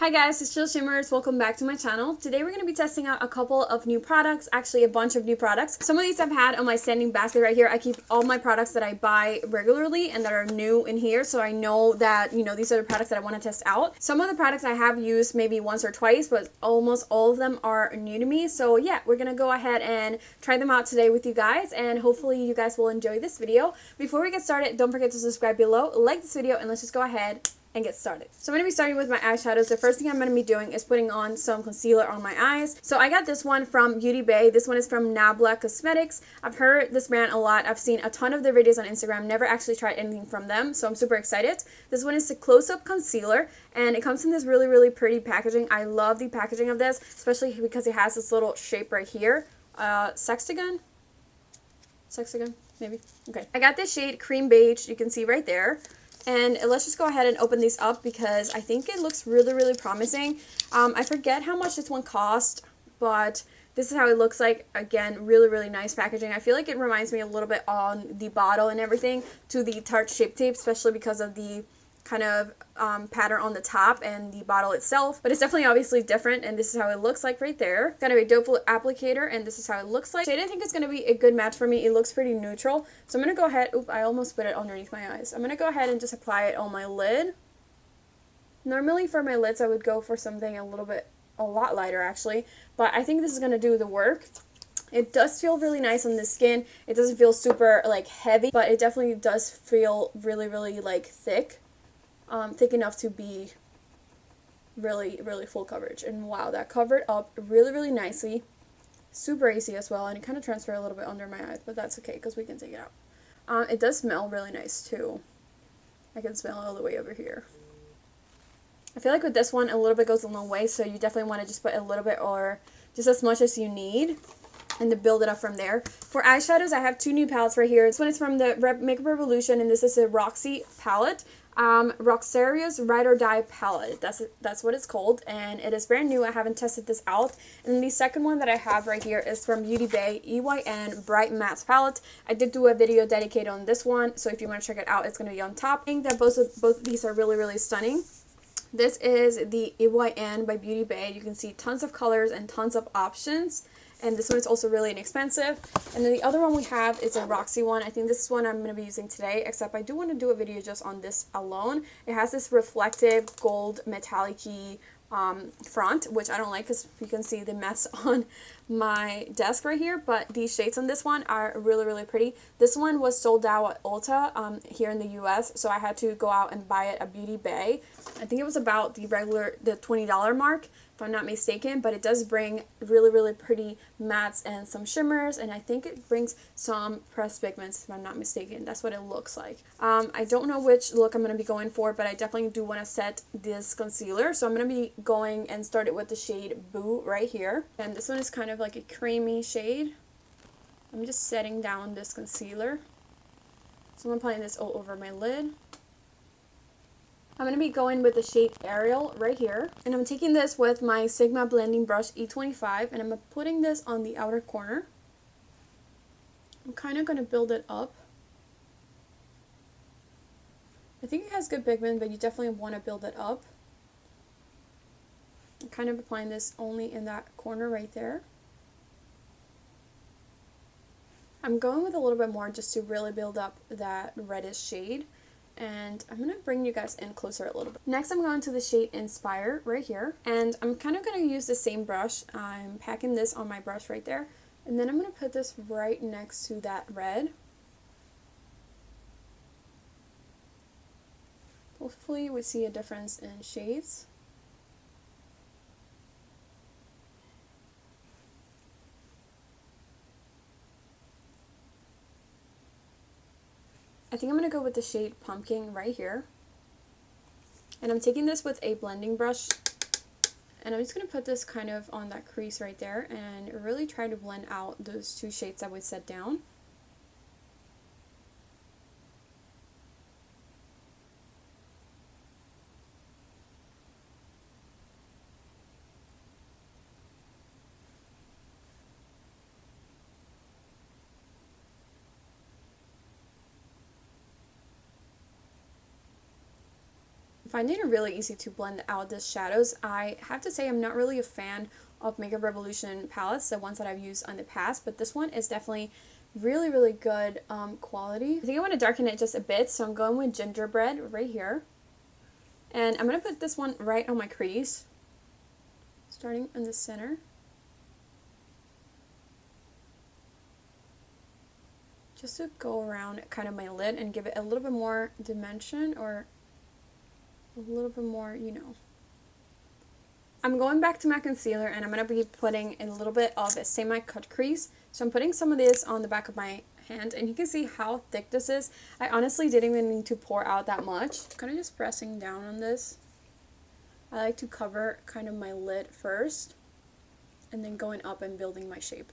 Hi guys, it's Sheila Shimmers. Welcome back to my channel. Today we're going to be testing out a couple of new products, actually a bunch of new products. Some of these I've had on my standing basket right here. I keep all my products that I buy regularly and that are new in here, so I know that, these are the products that I want to test out. Some of the products I have used maybe once or twice, but almost all of them are new to me. So yeah, we're going to go ahead and try them out today with you guys, and hopefully you guys will enjoy this video. Before we get started, don't forget to subscribe below, like this video, and let's just go ahead and get started. So I'm going to be starting with my eyeshadows. The first thing I'm going to be doing is putting on some concealer on my eyes. So I got this one from Beautybay. This one is from Nabla Cosmetics. I've heard this brand a lot. I've seen a ton of their videos on Instagram. Never actually tried anything from them, so I'm super excited. This one is the close-up concealer, and it comes in this really, really pretty packaging. I love the packaging of this, especially because it has this little shape right here. Sextagon? Sextagon? Maybe? Okay. I got this shade Cream Beige. You can see right there. And let's just go ahead and open these up because I think it looks really, really promising. I forget how much this one cost, but this is how it looks like. Again, really, really nice packaging. I feel like it reminds me a little bit on the bottle and everything to the Tarte Shape Tape, especially because of the kind of pattern on the top and the bottle itself, but it's definitely obviously different, and this is how it looks like right there. It's kind of a doe foot applicator, and this is how it looks like. So I didn't think it's going to be a good match for me. It looks pretty neutral, so I'm going to go ahead, I almost put it underneath my eyes. I'm going to go ahead and just apply it on my lid. Normally for my lids I would go for something a lot lighter actually, but I think this is going to do the work. It does feel really nice on the skin. It doesn't feel super like heavy, but it definitely does feel really, really like thick. Thick enough to be really, really full coverage. And wow, that covered up really, really nicely. Super easy as well, and it kind of transferred a little bit under my eyes, but that's okay because we can take it out. It does smell really nice too. I can smell it all the way over here. I feel like with this one, a little bit goes a long way, so you definitely want to just put a little bit or just as much as you need, and to build it up from there. For eyeshadows, I have two new palettes right here. This one is from the Makeup Revolution, and this is a Roxy palette. Roxxsaurus Ride or Die palette. That's what it's called, and it is brand new. I haven't tested this out. And the second one that I have right here is from Beautybay EYN Bright Matte palette. I did do a video dedicated on this one, so if you want to check it out, it's going to be on top. I think that both of these are really, really stunning. This is the EYN by Beautybay. You can see tons of colors and tons of options. And this one is also really inexpensive. And then the other one we have is a Roxy one. I think this is one I'm going to be using today, except I do want to do a video just on this alone. It has this reflective gold metallic-y front, which I don't like because you can see the mess on my desk right here, but these shades on this one are really, really pretty. This one was sold out at Ulta here in the US, so I had to go out and buy it at Beautybay. I think it was about the $20 mark, if I'm not mistaken, but it does bring really, really pretty mattes and some shimmers, and I think it brings some pressed pigments, if I'm not mistaken. That's what it looks like. I don't know which look I'm going to be going for, but I definitely do want to set this concealer, so I'm going to be going and start it with the shade Boo right here, and this one is kind of like a creamy shade. I'm just setting down this concealer, so I'm applying this all over my lid. I'm going to be going with the shade Ariel right here, and I'm taking this with my Sigma blending brush E25, and I'm putting this on the outer corner. I'm kind of going to build it up. I think it has good pigment, but you definitely want to build it up. I'm kind of applying this only in that corner right there. I'm going with a little bit more just to really build up that reddish shade. And I'm going to bring you guys in closer a little bit. Next, I'm going to the shade Inspire right here. And I'm kind of going to use the same brush. I'm packing this on my brush right there. And then I'm going to put this right next to that red. Hopefully we see a difference in shades. I think I'm going to go with the shade Pumpkin right here. And I'm taking this with a blending brush. And I'm just going to put this kind of on that crease right there and really try to blend out those two shades that we set down. I'm finding it really easy to blend out the shadows. I have to say I'm not really a fan of Makeup Revolution palettes, the ones that I've used in the past, but this one is definitely really good quality. I think I want to darken it just a bit, so I'm going with Gingerbread right here. And I'm going to put this one right on my crease, starting in the center. Just to go around kind of my lid and give it a little bit more dimension, or a little bit more, you know. I'm going back to my concealer and I'm going to be putting a little bit of a semi-cut crease. So I'm putting some of this on the back of my hand and you can see how thick this is. I honestly didn't even need to pour out that much. Kind of just pressing down on this. I like to cover kind of my lid first and then going up and building my shape.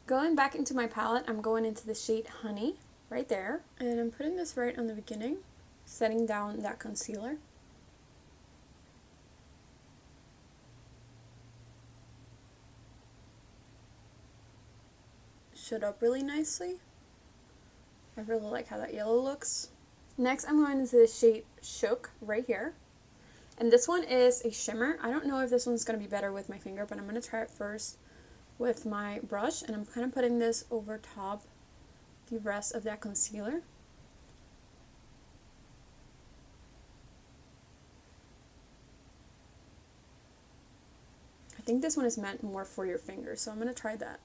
Going back into my palette, I'm going into the shade Honey, right there. And I'm putting this right on the beginning, setting down that concealer. Showed up really nicely. I really like how that yellow looks. Next, I'm going into the shade Shook, right here. And this one is a shimmer. I don't know if this one's going to be better with my finger, but I'm going to try it first with my brush, and I'm kind of putting this over top the rest of that concealer. I think this one is meant more for your fingers, so I'm going to try that.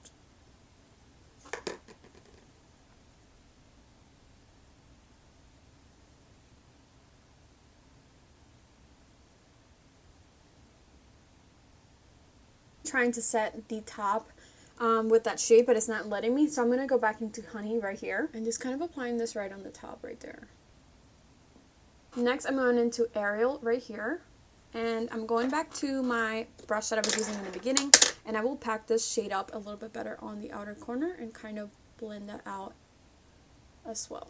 Trying to set the top with that shade, but it's not letting me, so I'm going to go back into Honey right here and just kind of applying this right on the top right there. Next, I'm going into Ariel right here, and I'm going back to my brush that I was using in the beginning, and I will pack this shade up a little bit better on the outer corner and kind of blend that out as well.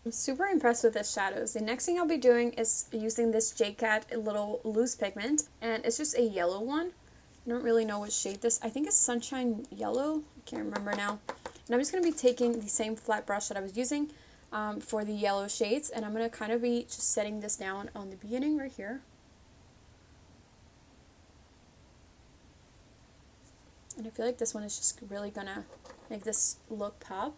I'm super impressed with the shadows. The next thing I'll be doing is using this JCat little loose pigment, and it's just a yellow one. I don't really know what shade this, I think it's Sunshine Yellow, I can't remember now. And I'm just going to be taking the same flat brush that I was using for the yellow shades, and I'm going to kind of be just setting this down on the beginning right here. And I feel like this one is just really going to make this look pop.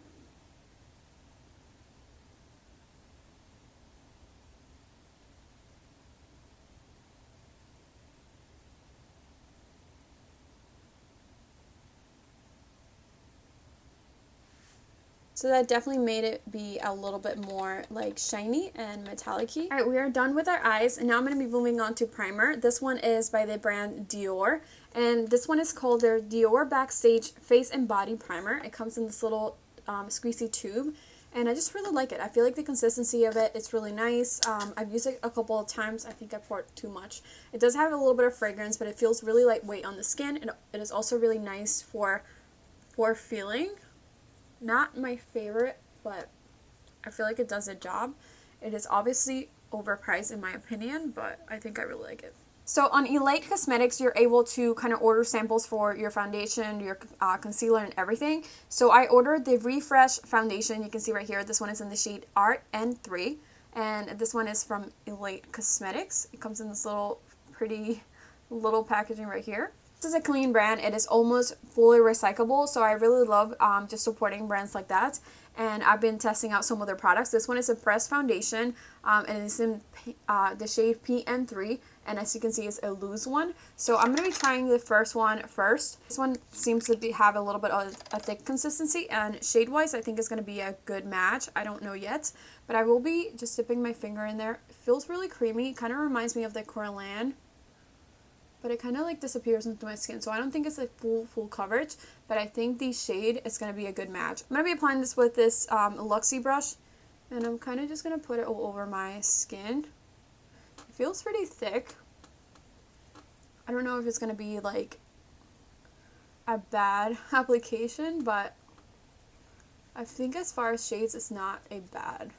So that definitely made it be a little bit more like shiny and metallic-y. Alright, we are done with our eyes, and now I'm going to be moving on to primer. This one is by the brand Dior, and this one is called their Dior Backstage Face and Body Primer. It comes in this little squeezy tube, and I just really like it. I feel like the consistency of it, it's really nice. I've used it a couple of times. I think I poured too much. It does have a little bit of fragrance, but it feels really lightweight on the skin, and it is also really nice for feeling. Not my favorite, but I feel like it does a job. It is obviously overpriced in my opinion, but I think I really like it. So on Elite Cosmetics, you're able to kind of order samples for your foundation, your concealer, and everything. So I ordered the Refresh foundation. You can see right here, this one is in the shade RN3, and this one is from Elite Cosmetics. It comes in this little pretty little packaging right here. This is a clean brand. It is almost fully recyclable, so I really love just supporting brands like that. And I've been testing out some of their products. This one is a pressed foundation, and it's in the shade PN3, and as you can see, it's a loose one. So I'm going to be trying the first one first. This one seems to have a little bit of a thick consistency, and shade-wise, I think it's going to be a good match. I don't know yet, but I will be just dipping my finger in there. It feels really creamy. It kind of reminds me of the Coraline, but it kind of like disappears into my skin, so I don't think it's like full coverage, but I think the shade is going to be a good match. I'm going to be applying this with this Luxie brush, and I'm kind of just going to put it all over my skin. feels pretty thick. I don't know if it's going to be like a bad application, but I think as far as shades, it's not a bad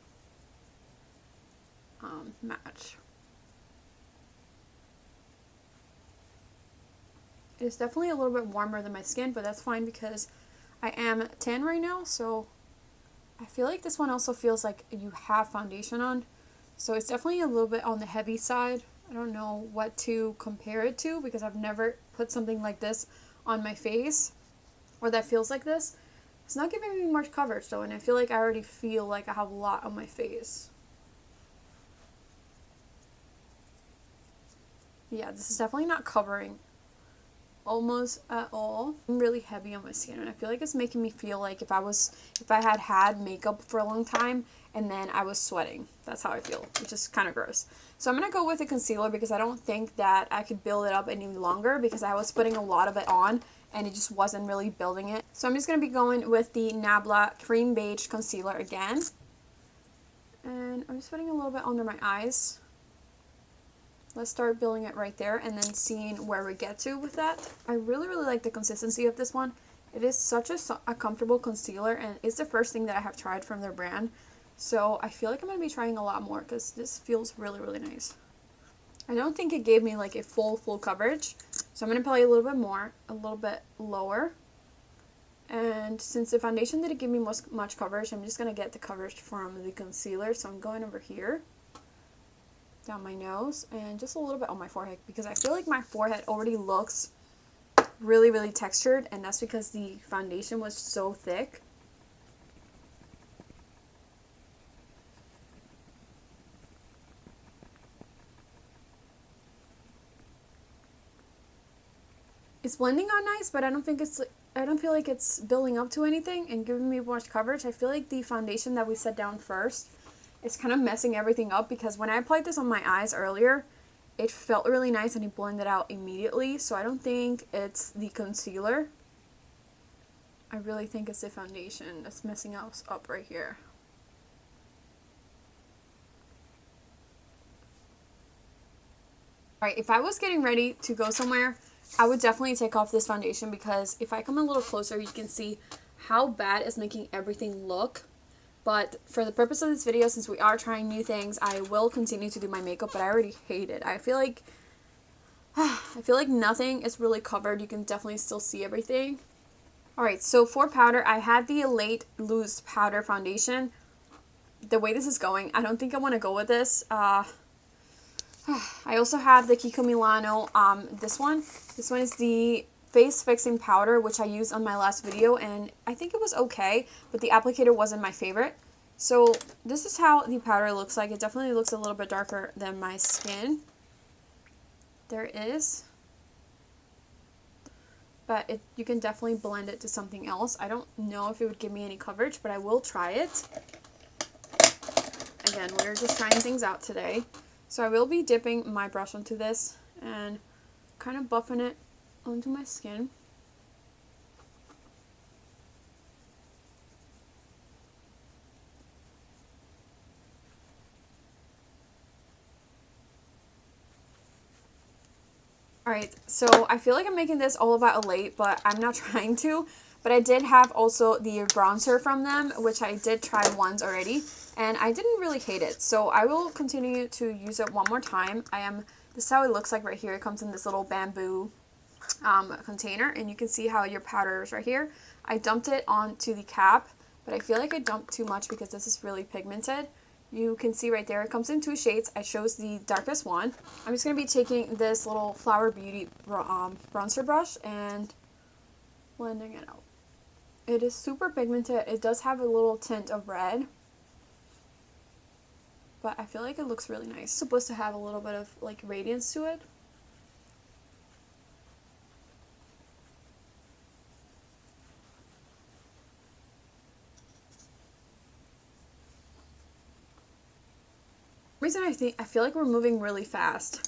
match. It's definitely a little bit warmer than my skin, but that's fine because I am tan right now, so I feel like this one also feels like you have foundation on. So it's definitely a little bit on the heavy side. I don't know what to compare it to because I've never put something like this on my face or that feels like this. It's not giving me much coverage though, and I feel like I already feel like I have a lot on my face. Yeah, this is definitely not covering almost at all. I'm really heavy on my skin, and I feel like it's making me feel like if I had makeup for a long time and then I was sweating. That's how I feel, which is kind of gross. So I'm gonna go with a concealer because I don't think that I could build it up any longer because I was putting a lot of it on and it just wasn't really building it. So I'm just gonna be going with the Nabla Cream Beige Concealer again, and I'm just putting a little bit under my eyes. Let's start building it right there and then seeing where we get to with that. I really like the consistency of this one. It is such a comfortable concealer, and it's the first thing that I have tried from their brand. So I feel like I'm going to be trying a lot more because this feels really nice. I don't think it gave me like a full coverage. So I'm going to apply a little bit more, a little bit lower. And since the foundation didn't give me much coverage, I'm just going to get the coverage from the concealer. So I'm going over here, down my nose, and just a little bit on my forehead because I feel like my forehead already looks really textured, and that's because the foundation was so thick. It's blending on nice, but I don't feel like it's building up to anything and giving me much coverage. I feel like the foundation that we set down first is kind of messing everything up because when I applied this on my eyes earlier, it felt really nice and it blended out immediately. So I don't think it's the concealer. I really think it's the foundation that's messing us up right here. Alright, if I was getting ready to go somewhere, I would definitely take off this foundation because if I come a little closer, you can see how bad it's making everything look. But for the purpose of this video, since we are trying new things, I will continue to do my makeup, but I already hate it. I feel like nothing is really covered. You can definitely still see everything. Alright, so for powder, I had the Late Loose Powder Foundation. The way this is going, I don't think I want to go with this. I also have the Kiko Milano, this one. This one is the Face Fixing Powder, which I used on my last video, and I think it was okay, but the applicator wasn't my favorite. So this is how the powder looks like. It definitely looks a little bit darker than my skin. There it is. But you can definitely blend it to something else. I don't know if it would give me any coverage, but I will try it. Again, we're just trying things out today. So I will be dipping my brush onto this and kind of buffing it onto my skin. Alright, so I feel like I'm making this all about Elate, but I'm not trying to. But I did have also the bronzer from them, which I did try once already, and I didn't really hate it. So I will continue to use it one more time. This is how it looks like right here. It comes in this little bamboo container, and you can see how your powder is right here. I dumped it onto the cap, but I feel like I dumped too much because this is really pigmented. You can see right there, it comes in 2 shades. I chose the darkest one. I'm just going to be taking this little Flower Beauty bronzer brush and blending it out. It is super pigmented. It does have a little tint of red, but I feel like it looks really nice. It's supposed to have a little bit of like radiance to it. Reason I feel like we're moving really fast.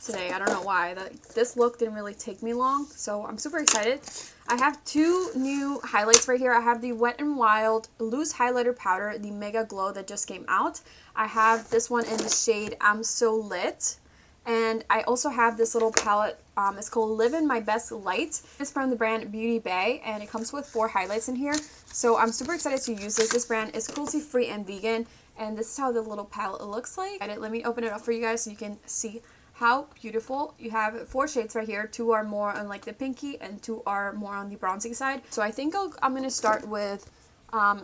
today. I don't know why. This look didn't really take me long, so I'm super excited. I have two new highlights right here. I have the Wet n Wild Loose Highlighter Powder, the Mega Glow that just came out. I have this one in the shade I'm So Lit. And I also have this little palette. It's called Live in My Best Light. It's from the brand Beautybay, and it comes with 4 highlights in here. So I'm super excited to use this. This brand is cruelty-free and vegan, and this is how the little palette looks like. Let me open it up for you guys so you can see how beautiful. You have 4 shades right here. 2 are more on like the pinky, and 2 are more on the bronzy side. So I think I'm going to start with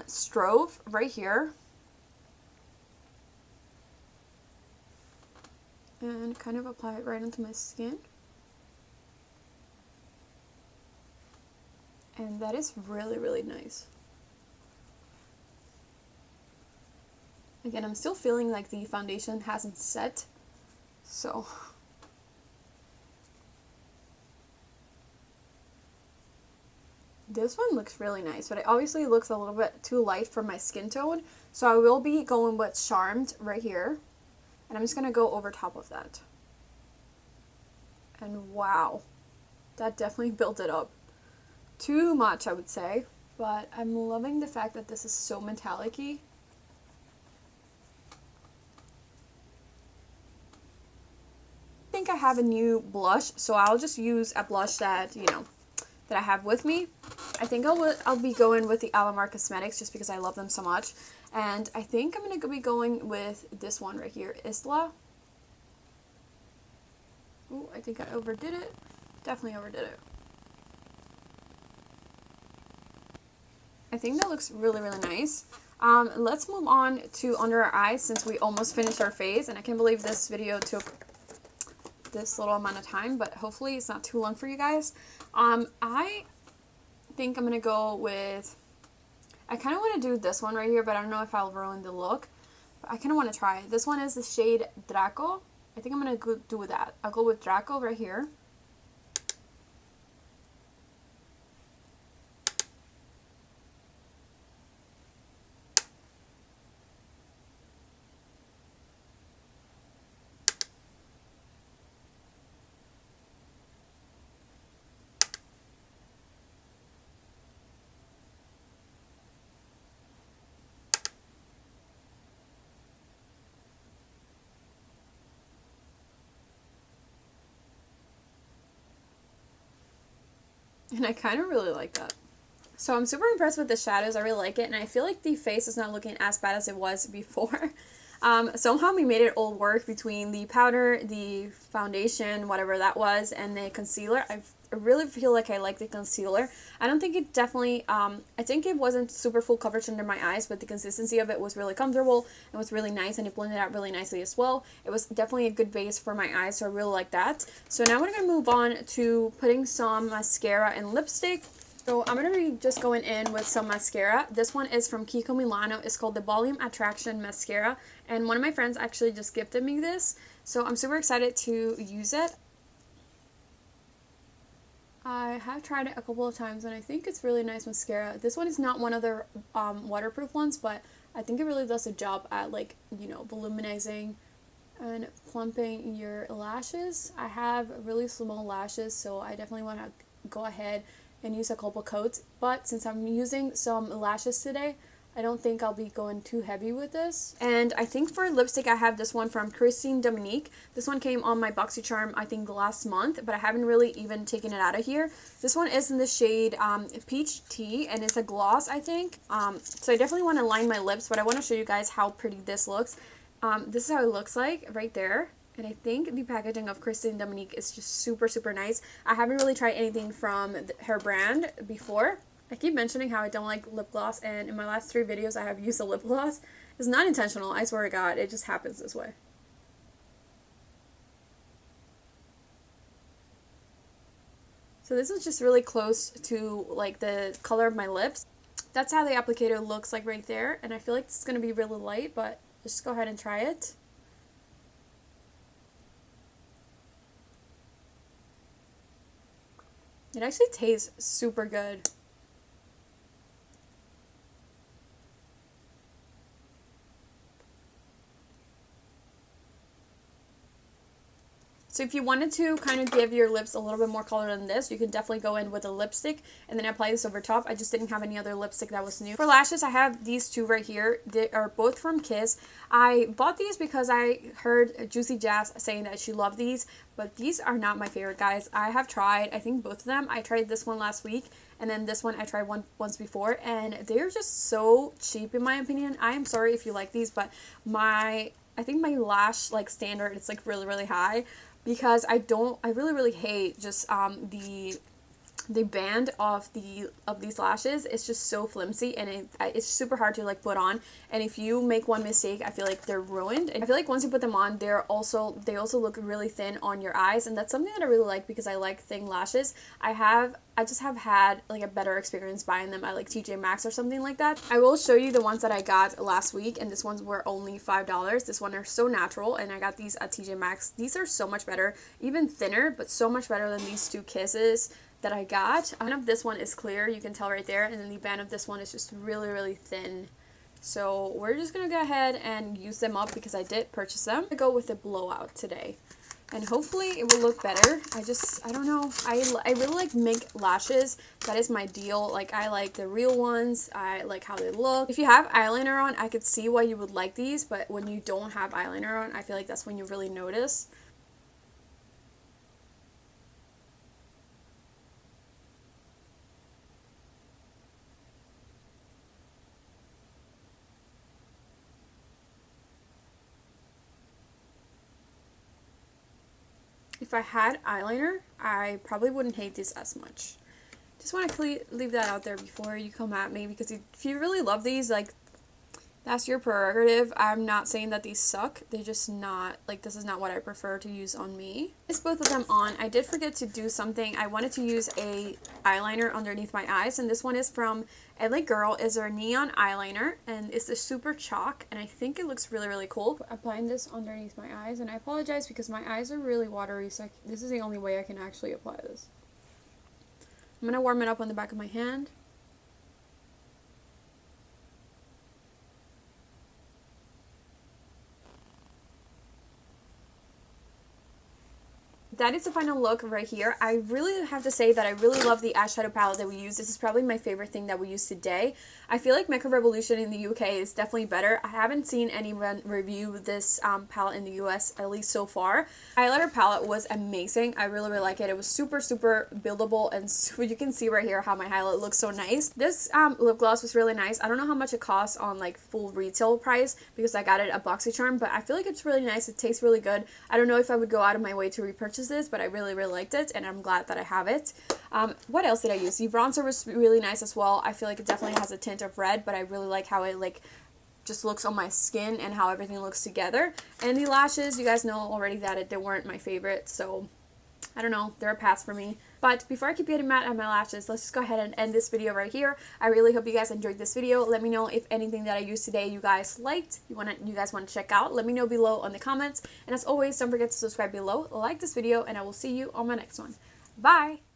Strove right here. And kind of apply it right into my skin. And that is really, really nice. Again, I'm still feeling like the foundation hasn't set. So this one looks really nice, but it obviously looks a little bit too light for my skin tone. So I will be going with Charmed right here. And I'm just going to go over top of that. And wow, that definitely built it up. Too much, I would say. But I'm loving the fact that this is so metallic-y. I think I have a new blush, so I'll just use a blush that, that I have with me. I think I'll be going with the Alamar Cosmetics just because I love them so much. And I think I'm going to be going with this one right here, Isla. Ooh, I think I overdid it. Definitely overdid it. I think that looks really, really nice. Let's move on to under our eyes since we almost finished our face. And I can't believe this video took this little amount of time, but hopefully it's not too long for you guys. I think I'm going to go with... I kind of want to do this one right here, but I don't know if I'll ruin the look. But I kind of want to try it. This one is the shade Draco. I think I'm going to do that. I'll go with Draco right here. And I kind of really like that. So I'm super impressed with the shadows. I really like it. And I feel like the face is not looking as bad as it was before. Somehow we made it all work between the powder, the foundation, whatever that was, and the concealer. I really feel like I like the concealer. I don't think it definitely, I think it wasn't super full coverage under my eyes, but the consistency of it was really comfortable and was really nice, and it blended out really nicely as well. It was definitely a good base for my eyes, so I really like that. So now we're going to move on to putting some mascara and lipstick. So I'm going to be just going in with some mascara. This one is from Kiko Milano. It's called the Volume Attraction Mascara. And one of my friends actually just gifted me this. So I'm super excited to use it. I have tried it a couple of times and I think it's really nice mascara. This one is not one of the waterproof ones, but I think it really does a job at volumizing and plumping your lashes. I have really small lashes, so I definitely want to go ahead and use a couple coats, but since I'm using some lashes today, I don't think I'll be going too heavy with this. And I think for lipstick, I have this one from Christine Dominique. This one came on my BoxyCharm, I think, last month, but I haven't really even taken it out of here. This one is in the shade Peach Tea, and it's a gloss, I think. So I definitely want to line my lips, but I want to show you guys how pretty this looks. This is how it looks like right there. And I think the packaging of Christine Dominique is just super, super nice. I haven't really tried anything from her brand before. I keep mentioning how I don't like lip gloss, and in my last 3 videos I have used a lip gloss. It's not intentional, I swear to God, it just happens this way. So this is just really close to like the color of my lips. That's how the applicator looks like right there, and I feel like it's going to be really light, but let's just go ahead and try it. It actually tastes super good. So if you wanted to kind of give your lips a little bit more color than this, you can definitely go in with a lipstick and then apply this over top. I just didn't have any other lipstick that was new. For lashes, I have these two right here. They are both from Kiss. I bought these because I heard Juicy Jazz saying that she loved these, but these are not my favorite, guys. I have tried, I think, both of them. I tried this one last week, and then this one I tried once before, and they're just so cheap in my opinion. I am sorry if you like these, but I think my lash like standard is like really high, because I really hate just the band of these lashes. It's just so flimsy, and it's super hard to like put on, and if you make one mistake, I feel like they're ruined. And I feel like once you put them on, they also look really thin on your eyes, and that's something that I really like because I like thin lashes. I just have had like a better experience buying them at like TJ Maxx or something like that. I will show you the ones that I got last week, and these ones were only $5. This one are so natural, and I got these at TJ Maxx. These are so much better, even thinner, but so much better than these two Kisses that I got. Band of this one is clear, you can tell right there, and then the band of this one is just really thin. So we're just gonna go ahead and use them up because I did purchase them. I go with a blowout today, and hopefully it will look better. I don't know, I really like mink lashes. That is my deal. Like, I like the real ones. I like how they look. If you have eyeliner on, I could see why you would like these, but when you don't have eyeliner on, I feel like that's when you really notice. If I had eyeliner, I probably wouldn't hate these as much. Just want to leave that out there before you come at me, because if you really love these, like, that's your prerogative. I'm not saying that these suck. They're just not, like, this is not what I prefer to use on me. It's both of them on. I did forget to do something. I wanted to use a eyeliner underneath my eyes, and this one is from LA Girl. Is their neon eyeliner, and it's a super chalk, and I think it looks really cool. Applying this underneath my eyes, and I apologize because my eyes are really watery, so this is the only way I can actually apply this. I'm going to warm it up on the back of my hand. That is the final look right here. I really have to say that I really love the eyeshadow palette that we use. This is probably my favorite thing that we use today. I feel like Makeup Revolution in the UK is definitely better. I haven't seen anyone review this palette in the US, at least so far. Eyeliner palette was amazing. I really like it. It was super buildable, and so you can see right here how my highlight looks so nice. This lip gloss was really nice. I don't know how much it costs on like full retail price because I got it at BoxyCharm, but I feel like it's really nice. It tastes really good. I don't know if I would go out of my way to repurchase this, but I really liked it, and I'm glad that I have it. What else did I use? The bronzer was really nice as well. I feel like it definitely has a tint of red, but I really like how it like just looks on my skin and how everything looks together. And the lashes, you guys know already that they weren't my favorite, so I don't know, they're a pass for me. But before I keep getting mad at my lashes, let's just go ahead and end this video right here. I really hope you guys enjoyed this video. Let me know if anything that I used today you guys liked, you guys want to check out. Let me know below on the comments. And as always, don't forget to subscribe below, like this video, and I will see you on my next one. Bye!